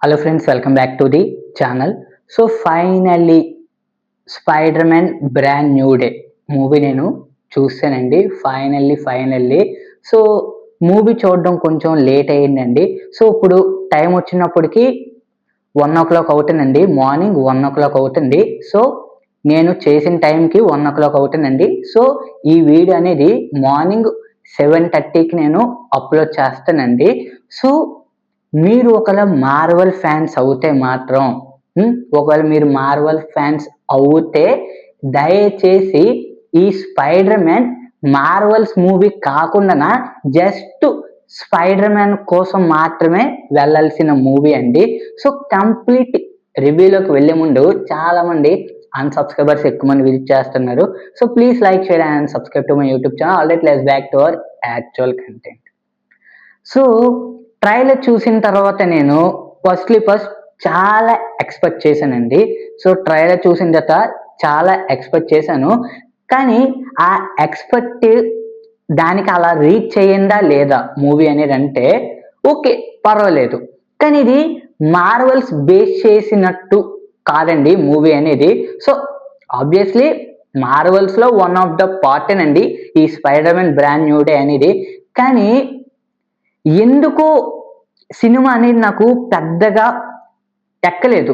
Hello friends, welcome back to the channel. So finally spider man brand new day movie నేను చూసానండి. Finally so movie చూడడం కొంచెం late అయ్యిందండి. So ఇప్పుడు time వచ్చినప్పటికి 1:00 అవుతుందండి. మార్నింగ్ 1:00 అవుతుంది. సో నేను చేసిన టైంకి 1:00 అవుతుందండి. సో ఈ వీడియో అనేది మార్నింగ్ 7:30కి నేను అప్లోడ్ చేస్తానండి. సో మీరు ఒకవేళ మార్వెల్ ఫ్యాన్స్ అవుతే మాత్రం ఒకవేళ మీరు మార్వెల్ ఫ్యాన్స్ అవుతే దయచేసి ఈ స్పైడర్ మ్యాన్ మార్వెల్స్ మూవీ కాకుండా జస్ట్ స్పైడర్ మ్యాన్ కోసం మాత్రమే వెళ్ళాల్సిన మూవీ అండి. సో కంప్లీట్ రివ్యూలోకి వెళ్ళే ముందు చాలా మంది అన్సబ్స్క్రైబర్స్ ఎక్కువ మంది విజిట్ చేస్తున్నారు. So please like, share and subscribe to my YouTube channel. Already let's back to our actual content. So trailer చూసిన తర్వాత నేను ఫస్ట్ చాలా ఎక్స్పెక్ట్ చేశానండి. సో ట్రైలర్ చూసిన తర్వాత చాలా ఎక్స్పెక్ట్ చేశాను. కానీ ఆ ఎక్స్పెక్ట్ దానికి అలా రీచ్ చేయందా లేదా మూవీ అనేది అంటే ఓకే, పర్వాలేదు. కానీ ఇది మార్వెల్స్ బేస్ చేసినట్టు కాదండి మూవీ అనేది. సో ఆబ్వియస్లీ మార్వెల్స్ లో వన్ ఆఫ్ ద పార్ట్ అండి ఈ spider man brand new day అనేది. కానీ ఎందుకో సినిమా అనేది నాకు పెద్దగా ఎక్కలేదు.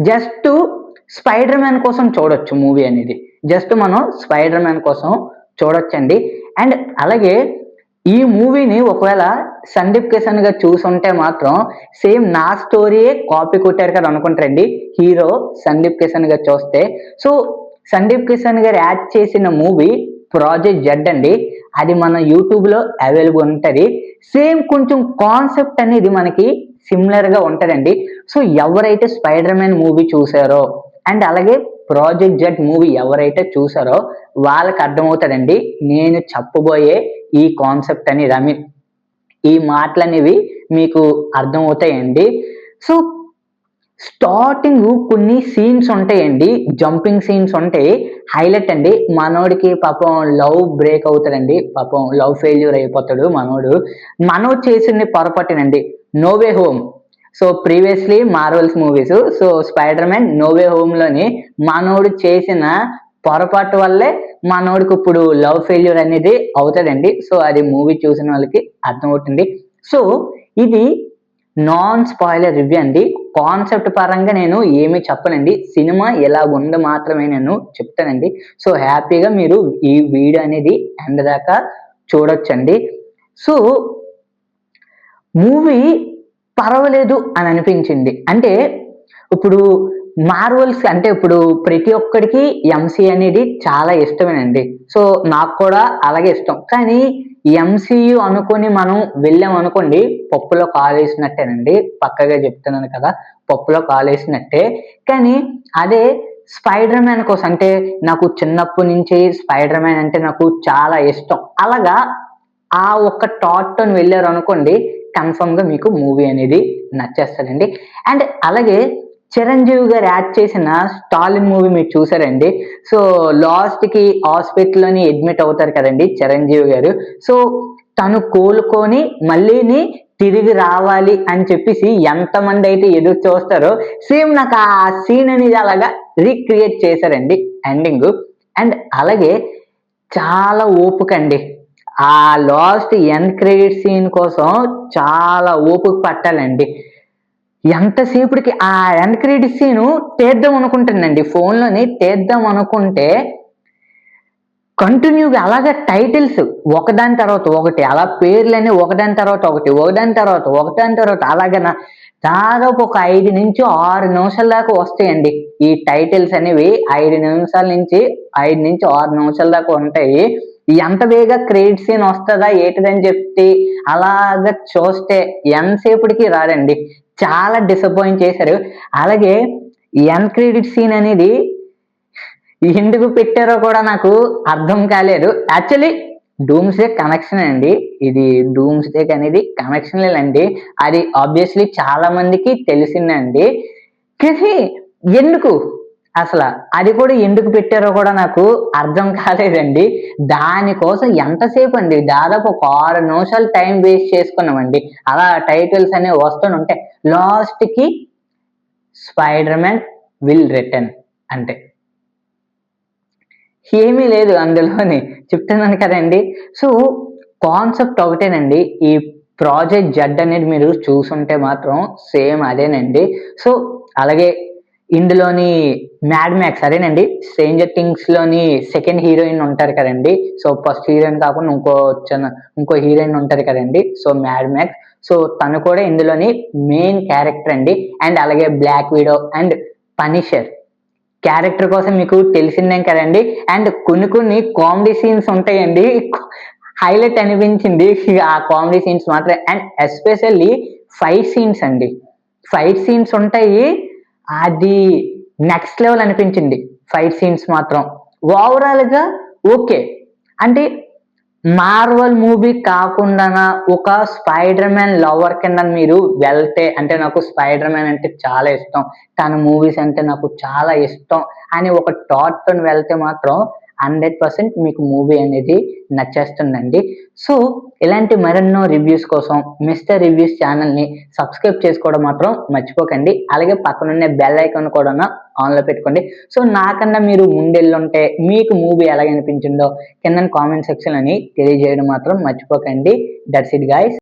జస్ట్ స్పైడర్ మ్యాన్ కోసం చూడొచ్చు మూవీ అనేది. జస్ట్ మనం స్పైడర్ మ్యాన్ కోసం చూడొచ్చండి. అండ్ అలాగే ఈ మూవీని ఒకవేళ సందీప్ కిషన్ గారు చూసుంటే మాత్రం సేమ్ నా స్టోరీయే కాపీ కొట్టారు కదా అనుకుంటారండి హీరో సందీప్ కిషన్ గారు చూస్తే. సో సందీప్ కిషన్ గారు యాడ్ చేసిన మూవీ ప్రాజెక్ట్ జెడ్ అండి. అది మన యూట్యూబ్ లో అవైలబుల్ ఉంటుంది. సేమ్ కొంచెం కాన్సెప్ట్ అనేది మనకి సిమిలర్ గా ఉంటదండి. సో ఎవరైతే స్పైడర్ మ్యాన్ మూవీ చూసారో అండ్ అలాగే ప్రాజెక్ట్ జెడ్ మూవీ ఎవరైతే చూసారో వాళ్ళకి అర్థమవుతుందండి నేను చెప్పబోయే ఈ కాన్సెప్ట్ అనేది. ఐ మీన్ ఈ మాటలు అనేవి మీకు అర్థమవుతాయండి. సో స్టార్టింగ్ కొన్ని సీన్స్ ఉంటాయండి, జంపింగ్ సీన్స్ ఉంటాయి, హైలైట్ అండి. మనోడికి పాపం లవ్ బ్రేక్ అవుతాడండి, పాపం లవ్ ఫెయిల్యూర్ అయిపోతాడు మనోడు చేసింది పొరపాటేనండి. No Way Home. So previously Marvel's movies, so Spider Man No Way Home లోని మనోడు చేసిన పొరపాటు వల్లే మనోడికి ఇప్పుడు లవ్ ఫెయిల్యూర్ అనేది అవుతాడండి. సో అది మూవీ చూసిన వాళ్ళకి అర్థమవుతుంది. సో ఇది నాన్ స్పాయిలర్ రివ్యూ అండి. కాన్సెప్ట్ పరంగా నేను ఏమీ చెప్పనండి, సినిమా ఎలా ఉందో మాత్రమే నేను చెప్తానండి. సో హ్యాపీగా మీరు ఈ వీడియో అనేది ఎండ్ దాకా చూడొచ్చండి. సో మూవీ పర్వాలేదు అని అనిపించింది. అంటే ఇప్పుడు మార్వెల్స్ అంటే ఇప్పుడు ప్రతి ఒక్కడికి ఎంసీ అనేది చాలా ఇష్టమేనండి. సో నాకు కూడా అలాగే ఇష్టం. కానీ ఎంసీయు అనుకొని మనం వెళ్ళాం అనుకోండి, పప్పులో కాలేసినట్టేనండి. పక్కగా చెప్తున్నాను కదా, పప్పులో కాలేసినట్టే. కానీ అదే స్పైడర్ మ్యాన్ కోసం అంటే నాకు చిన్నప్పటి నుంచి స్పైడర్ మ్యాన్ అంటే నాకు చాలా ఇష్టం. అలాగా ఆ ఒక్క థాట్ తో వెళ్ళారు అనుకోండి, కన్ఫర్మ్ గా మీకు మూవీ అనేది నచ్చేస్తుందండి. అండ్ అలాగే చిరంజీవి గారు యాడ్ చేసిన స్టాలిన్ మూవీ మీరు చూసారండి. సో లాస్ట్ కి హాస్పిటల్లోని అడ్మిట్ అవుతారు కదండి చిరంజీవి గారు. సో తను కోలుకొని మళ్ళీని తిరిగి రావాలి అని చెప్పేసి ఎంతమంది అయితే ఎదురు చూస్తారో సేమ్ నాకు ఆ సీన్ అనేది అలాగా రీక్రియేట్ చేశారండి ఎండింగ్. అండ్ అలాగే చాలా ఓపిక అండి. ఆ లాస్ట్ ఎండ్ క్రెడిట్ సీన్ కోసం చాలా ఓపిక పట్టాలండి. ఎంతసేపటికి ఆ ఎండ్ క్రెడిట్ సీన్ తీద్దాం అనుకుంటుందండి, ఫోన్లోని తీద్దాం అనుకుంటే కంటిన్యూగా అలాగే టైటిల్స్ ఒకదాని తర్వాత ఒకటి, అలా పేర్లని ఒకదాని తర్వాత ఒకటి అలాగే దాదాపు ఒక 5 నుంచి 6 నిమిషాల దాకా వస్తాయండి ఈ టైటిల్స్ అనేవి. 5 నుంచి 6 నిమిషాల దాకా ఉంటాయి. ఎంత వేగా క్రెడిట్ సీన్ వస్తుందా ఏంటిదని చెప్పి అలాగా చూస్తే ఎంతసేపటికి రాదండి. చాలా డిసప్పాయింట్ చేశారు. అలాగే ఎండ్ క్రెడిట్ సీన్ అనేది ఎందుకు పెట్టారో కూడా నాకు అర్థం కాలేదు. యాక్చువల్లీ డూమ్స్డే కనెక్షన్ అండి, ఇది డూమ్స్డే అనేది కనెక్షన్ లేదండి. అది ఆబ్వియస్లీ చాలా మందికి తెలిసిందండి. కానీ ఎందుకు అసలు అది కూడా ఎందుకు పెట్టారో కూడా నాకు అర్థం కాలేదండి. దానికోసం ఎంతసేపు అండి, దాదాపు ఒక 6 నిమిషాలు టైం వేస్ట్ చేసుకున్నామండి. అలా టైటిల్స్ అనేవి వస్తూనే ఉంటాయి. లాస్ట్ కి స్పైడర్ మ్యాన్ విల్ రిటర్న్ అంటే ఏమీ లేదు అందులోని చెప్తున్నాను కదండి. సో కాన్సెప్ట్ ఒకటేనండి. ఈ ప్రాజెక్ట్ జెడ్ అనేది మీరు చూసుంటే మాత్రం సేమ్ అదేనండి. సో అలాగే ఇందులోని మ్యాడ్ మ్యాక్స్ అదేనండి. 'స్ట్రేంజర్ థింగ్స్'లోని సెకండ్ హీరోయిన్ ఉంటారు కదండీ. సో ఫస్ట్ హీరోయిన్ కాకుండా ఇంకో హీరోయిన్ ఉంటది కదండీ. So mad max. సో తను కూడా ఇందులోని మెయిన్ క్యారెక్టర్ అండి. అండ్ అలాగే Black Widow and Punisher character కోసం మీకు తెలిసిందే కదండి. అండ్ కొన్ని కామెడీ సీన్స్ ఉంటాయండి. హైలైట్ అనిపించింది ఆ కామెడీ సీన్స్ మాత్రం. అండ్ ఎస్పెషల్లీ ఫైట్ సీన్స్ అండి. ఫైట్ సీన్స్ ఉంటాయి. అది నెక్స్ట్ లెవెల్ అనిపించింది ఫైట్ సీన్స్ మాత్రం. ఓవరాల్ గా ఓకే. అంటే మార్వెల్ మూవీ కాకుండా ఒక స్పైడర్ మ్యాన్ లవర్ కింద మీరు వెళ్తే, అంటే నాకు స్పైడర్ మ్యాన్ అంటే చాలా ఇష్టం, తన మూవీస్ అంటే నాకు చాలా ఇష్టం అని ఒక థాట్ తోని వెళ్తే మాత్రం 100% మీకు మూవీ అనేది నచ్చేస్తుందండి. సో ఇలాంటి మరెన్నో రివ్యూస్ కోసం మిస్టర్ రివ్యూస్ ఛానల్ని సబ్స్క్రైబ్ చేసుకోవడం మాత్రం మర్చిపోకండి. అలాగే పక్కనున్న బెల్ ఐకాన్ కూడా ఆన్లో పెట్టుకోండి. సో నాకన్నా మీరు ముందెళ్ళుంటే మీకు మూవీ ఎలా అనిపించిందో కింద కామెంట్ సెక్షన్ అని తెలియజేయడం మాత్రం మర్చిపోకండి. That's it guys.